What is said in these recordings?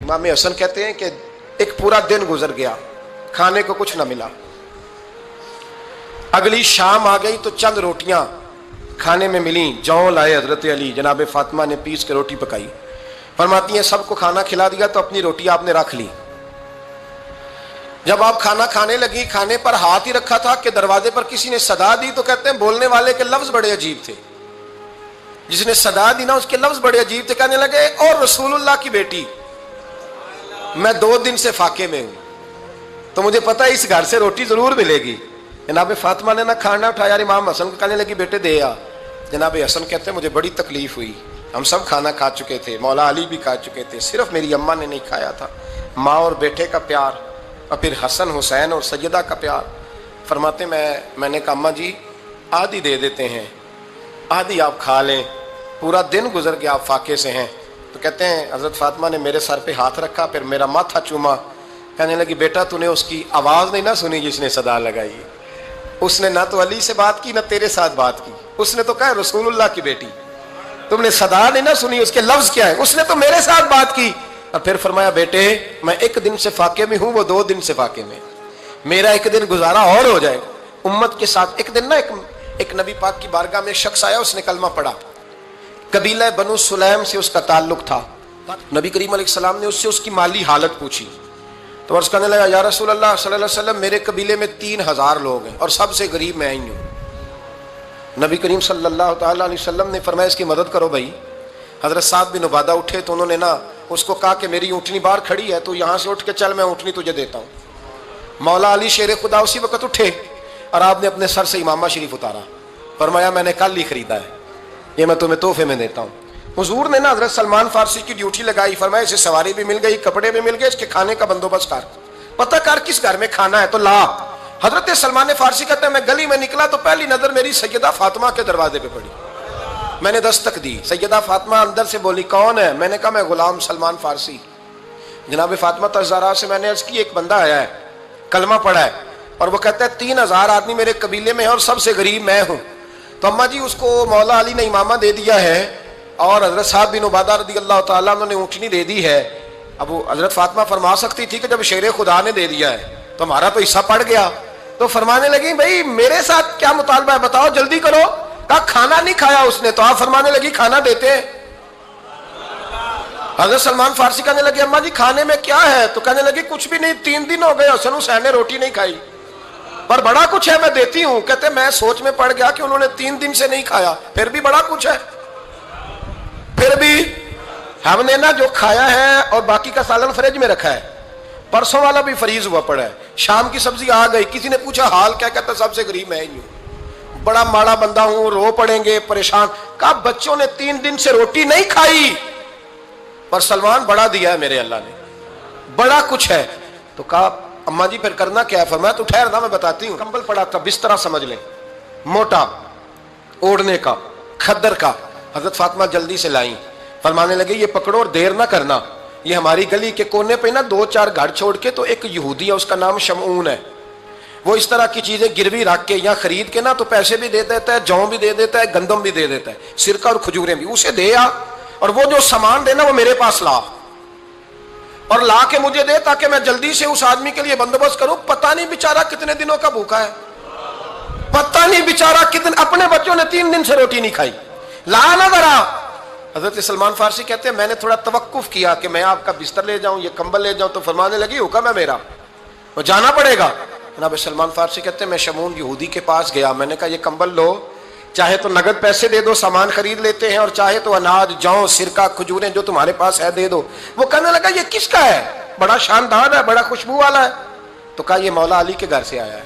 امام حسن کہتے ہیں کہ ایک پورا دن گزر گیا، کھانے کو کچھ نہ ملا۔ اگلی شام آ گئی تو چند روٹیاں کھانے میں ملیں، جوں لائے حضرت علی، جناب فاطمہ نے پیس کے روٹی پکائی۔ فرماتی ہیں سب کو کھانا کھلا دیا تو اپنی روٹی آپ نے رکھ لی۔ جب آپ کھانا کھانے لگی، کھانے پر ہاتھ ہی رکھا تھا کہ دروازے پر کسی نے صدا دی، تو کہتے ہیں بولنے والے کے لفظ بڑے عجیب تھے، جس نے صدا دی نا اس کے لفظ بڑے عجیب تھے، کہنے لگے اور رسول اللہ کی بیٹی، میں 2 دن سے فاقے میں ہوں، تو مجھے پتا ہے اس گھر سے روٹی ضرور ملے گی۔ جناب فاطمہ نے نہ کھانا اٹھایا، امام حسن کو کہنے لگی بیٹے دے آ۔ جناب حسن کہتے ہیں مجھے بڑی تکلیف ہوئی، ہم سب کھانا کھا چکے تھے، مولا علی بھی کھا چکے تھے، صرف میری اماں نے نہیں کھایا تھا۔ ماں اور بیٹے کا پیار، اور پھر حسن حسین اور سیدہ کا پیار۔ فرماتے میں نے کہا اماں جی آدھی دے دیتے ہیں، آدھی آپ کھا لیں، پورا دن گزر گیا آپ فاقے سے ہیں۔ تو کہتے ہیں حضرت فاطمہ نے میرے سر پہ ہاتھ رکھا، پھر میرا ماتھا چوما، کہنے لگی بیٹا تو نے اس کی آواز نہیں نہ سنی جس نے صدا لگائی، اس نے نہ تو علی سے بات کی نہ تیرے ساتھ بات کی، اس نے تو کہا رسول اللہ کی بیٹی، تم نے صدا نہیں نہ سنی، اس کے لفظ کیا ہے، اس نے تو میرے ساتھ بات کی۔ اور پھر فرمایا بیٹے میں 1 دن سے فاقے میں ہوں، وہ 2 دن سے فاقے میں، میرا 1 دن گزارا اور ہو جائے امت کے ساتھ۔ ایک دن نا ایک نبی پاک کی بارگاہ میں شخص آیا، اس نے کلمہ پڑھا، قبیلہ بنو سلیم سے اس کا تعلق تھا۔ نبی کریم علیہ السلام نے اس سے اس کی مالی حالت پوچھی، تو عرض کرنے لگا یا رسول اللہ صلی اللہ علیہ وسلم میرے قبیلے میں 3000 لوگ ہیں اور سب سے غریب میں ہی ہوں۔ نبی کریم صلی اللہ تعالیٰ علیہ وسلم نے فرمایا اس کی مدد کرو بھائی۔ حضرت سعد بن عبادہ اٹھے تو انہوں نے نا اس کو کہا کہ میری اونٹنی باہر کھڑی ہے، تو یہاں سے اٹھ کے چل، میں اونٹنی تجھے دیتا ہوں۔ مولا علی شیر خدا اسی وقت اٹھے اور آپ نے اپنے سر سے امامہ شریف اتارا، فرمایا میں نے کل ہی خریدا ہے، یہ میں تمہیں تحفے میں دیتا ہوں۔ حضور نے نا حضرت سلمان فارسی کی ڈیوٹی لگائی، فرمایا اسے سواری بھی مل گئی، کپڑے بھی مل گئے، اس کے کھانے کا بندوبست کر، پتہ کر کس گھر میں کھانا ہے تو لا۔ حضرت سلمان فارسی کہتے ہیں میں گلی میں نکلا تو پہلی نظر میری سیدہ فاطمہ کے دروازے پہ پڑی، میں نے دستک دی، سیدہ فاطمہ اندر سے بولی کون ہے؟ میں نے کہا میں غلام سلمان فارسی۔ جناب فاطمہ الزہرا سے میں نے عرض کی ایک بندہ آیا ہے، کلمہ پڑھا ہے، اور وہ کہتا ہے 3000 آدمی میرے قبیلے میں ہیں اور سب سے غریب میں ہوں۔ تو اماں جی اس کو مولا علی نے امامہ دے دیا ہے اور حضرت صاحب بن عبادہ رضی اللہ تعالیٰ عنہ نے اونٹنی دے دی ہے۔ اب وہ حضرت فاطمہ فرما سکتی تھی کہ جب شیر خدا نے دے دیا ہے تو ہمارا تو حصہ پڑ گیا، تو فرمانے لگی بھائی میرے ساتھ کیا مطالبہ ہے بتاؤ جلدی کرو۔ کہا کھانا نہیں کھایا اس نے، تو آپ فرمانے لگی کھانا دیتے ہیں۔ حضرت سلمان فارسی کہنے لگے اماں جی کھانے میں کیا ہے؟ تو کہنے لگی کچھ بھی نہیں، 3 دن ہو گئے حسن حسین نے روٹی نہیں کھائی، پر بڑا کچھ ہے میں دیتی ہوں۔ کہتے میں سوچ میں پڑ گیا کہ انہوں نے 3 دن سے نہیں کھایا، پھر بھی بڑا کچھ ہے، پھر بھی ہم نے نا جو کھایا ہے اور باقی کا سالن فریج میں رکھا ہے، پرسوں والا بھی فریز ہوا پڑا ہے، شام کی سبزی آ گئی۔ کسی نے پوچھا حال کیا؟ کہتا سب سے غریب میں ہی ہوں، بڑا ماڑا بندہ ہوں، رو پڑیں گے، پریشان۔ کہا بچوں نے 3 دن سے روٹی نہیں کھائی، پر سلمان بڑا دیا ہے میرے اللہ نے، بڑا کچھ ہے۔ تو کہا اماں جی پھر کرنا کیا ہے؟ فرمایا تو ٹھہر نا میں بتاتی ہوں۔ کمبل پڑا تھا، بسترا سمجھ لیں، موٹا اوڑھنے کا، کھدر کا۔ حضرت فاطمہ جلدی سے لائیں، فرمانے لگے یہ پکڑو اور دیر نہ کرنا، یہ ہماری گلی کے کونے پہ نا 2-4 گھر چھوڑ کے تو ایک یہودی ہے، اس کا نام شمعون ہے، وہ اس طرح کی چیزیں گروی رکھ کے یا خرید کے نا تو پیسے بھی دے دیتا ہے، جوں بھی دے دیتا ہے، گندم بھی دے دیتا ہے، سرکہ اور کھجوریں بھی، اسے دے آ، اور وہ جو سامان دینا وہ میرے پاس لا، اور لا کے مجھے دے تاکہ میں جلدی سے اس آدمی کے لیے بندوبست کروں۔ پتہ نہیں بیچارہ کتنے دنوں کا بھوکا ہے، پتہ نہیں بیچارہ کتنے، اپنے بچوں نے 3 دن سے روٹی نہیں کھائی، لا نہ ذرا۔ حضرت سلمان فارسی کہتے ہیں میں نے تھوڑا توقف کیا کہ میں آپ کا بستر لے جاؤں، یہ کمبل لے جاؤں، تو فرمانے لگی حکم ہے میرا، وہ جانا پڑے گا۔ جناب سلمان فارسی کہتے ہیں میں شمعون یہودی کے پاس گیا، میں نے کہا یہ کمبل لو، چاہے تو نگد پیسے دے دو، سامان خرید لیتے ہیں، اور چاہے تو اناج، جوں، سرکہ، کھجوریں جو تمہارے پاس ہے دے دو۔ وہ کہنے لگا یہ کس کا ہے؟ بڑا شاندار ہے، بڑا خوشبو والا ہے۔ تو کہا یہ مولا علی کے گھر سے آیا ہے،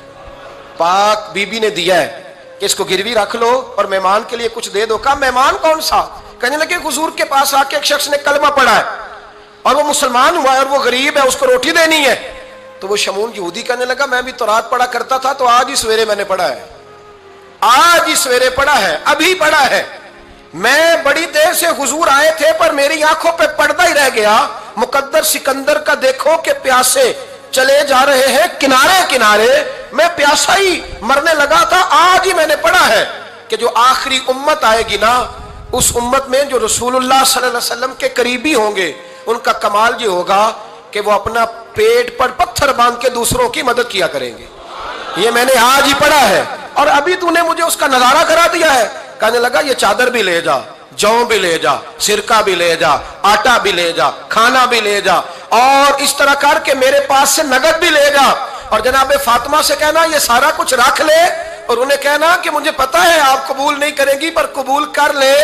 پاک بی بی نے دیا ہے کہ اس کو گروی رکھ لو اور مہمان کے لیے کچھ دے دو۔ کہا مہمان کون سا؟ کہنے لگے حضور کے پاس آ کے ایک شخص نے کلمہ پڑھا ہے اور وہ مسلمان ہوا ہے اور وہ غریب ہے، اس کو روٹی دینی ہے۔ تو وہ شمعون یہودی کہنے لگا میں بھی تورات پڑھا کرتا تھا، تو آج ہی سویرے میں نے پڑھا ہے، آج ہی سویرے پڑھا ہے، ابھی پڑھا ہے، میں بڑی دیر سے حضور آئے تھے پر میری آنکھوں پہ پردہ ہی رہ گیا، مقدر سکندر کا دیکھو کہ پیاسے چلے جا رہے ہیں کنارے کنارے، میں پیاسا ہی مرنے لگا تھا، آج ہی میں نے پڑھا ہے کہ جو آخری امت آئے گی نا، اس امت میں جو رسول اللہ صلی اللہ علیہ وسلم کے قریبی ہوں گے ان کا کمال یہ ہوگا کہ وہ اپنا پیٹ پر پتھر باندھ کے دوسروں کی مدد کیا کریں گے. یہ میں نے آج ہی پڑھا ہے اور ابھی تو نے مجھے اس کا نظارہ کرا دیا ہے. کہنے لگا یہ چادر بھی لے جا, جو بھی لے جا, سرکہ بھی لے جا, آٹا بھی لے جا, کھانا بھی لے جا, اور اس طرح کر کے میرے پاس سے نگد بھی لے جا, اور جناب فاطمہ سے کہنا یہ سارا کچھ رکھ لے, اور انہیں کہنا کہ مجھے پتا ہے آپ قبول نہیں کریں گی پر قبول کر لے,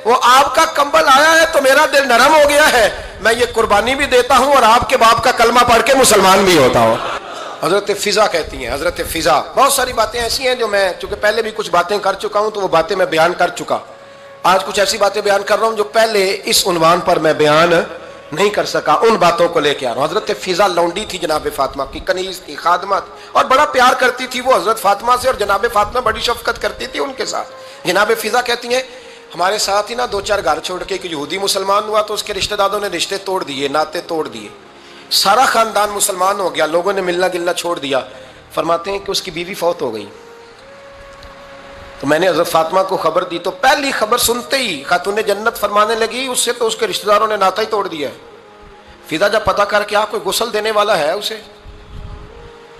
وہ آپ کا کمبل آیا ہے تو میرا دل نرم ہو گیا ہے, میں یہ قربانی بھی دیتا ہوں اور آپ کے باپ کا کلمہ پڑھ کے مسلمان بھی ہوتا ہوں. حضرت فضا کہتی ہیں, حضرت فضا. بہت ساری باتیں ایسی ہیں جو میں چونکہ پہلے بھی کچھ باتیں کر چکا ہوں تو وہ باتیں میں بیان کر چکا. آج کچھ ایسی باتیں بیان کر رہا ہوں جو پہلے اس عنوان پر میں بیان نہیں کر سکا, ان باتوں کو لے کے آ رہا ہوں. حضرت فضا لونڈی تھی جناب فاطمہ کی, کنیز تھی, خادمہ تھی, اور بڑا پیار کرتی تھی وہ حضرت فاطمہ سے, اور جناب فاطمہ بڑی شفقت کرتی تھی ان کے ساتھ. جناب فضا کہتی ہیں ہمارے ساتھ ہی نا 2-4 گھر چھوڑ کے ایک یہودی مسلمان ہوا تو اس کے رشتہ داروں نے رشتے توڑ دیے, ناطے توڑ دیے, سارا خاندان مسلمان ہو گیا, لوگوں نے ملنا گلنا چھوڑ دیا. فرماتے ہیں کہ اس کی بیوی فوت ہو گئی. تو میں نے حضرت فاطمہ کو خبر دی تو پہلی خبر سنتے ہی خاتون جنت فرمانے لگی اس سے تو اس کے رشتہ داروں نے ناتا ہی توڑ دیا ہے. فضا جب پتہ کر کے کوئی غسل دینے والا ہے, اسے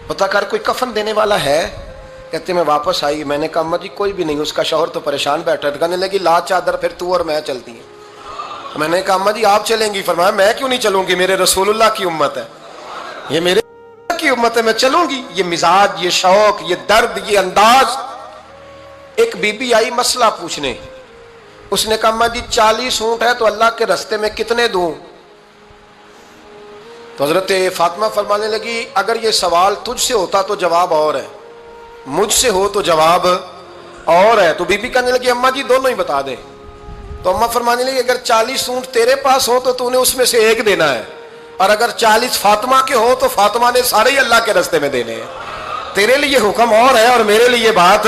پتہ کر کوئی کفن دینے والا ہے, کہتے میں واپس آئی. میں نے کہا اماں جی کوئی بھی نہیں, اس کا شوہر تو پریشان بیٹھا ہے. کہنے لگی لا چادر پھر تو اور میں چلتی ہیں. میں نے کہا اماں جی آپ چلیں گی؟ فرمایا میں کیوں نہیں چلوں گی, میرے رسول اللہ کی امت ہے, یہ میرے کی امت ہے, میں چلوں گی. یہ مزاج, یہ شوق, یہ درد, یہ انداز. ایک بی بی آئی مسئلہ پوچھنے, اس نے کہا اماں جی 40 اونٹ ہے تو اللہ کے رستے میں کتنے دوں؟ تو حضرت فاطمہ فرمانے لگی اگر یہ سوال تجھ سے ہوتا تو جواب اور ہے, مجھ سے ہو تو جواب اور ہے. تو بی بی کہنے لگی اماں جی دونوں ہی بتا دے. تو اماں فرمانے لگی اگر 40 اونٹ تیرے پاس ہو تو نے اس میں سے ایک دینا ہے, اور اگر 40 فاطمہ کے ہو تو فاطمہ نے سارے ہی اللہ کے رستے میں دینے ہیں. تیرے لیے حکم اور ہے اور میرے لیے بات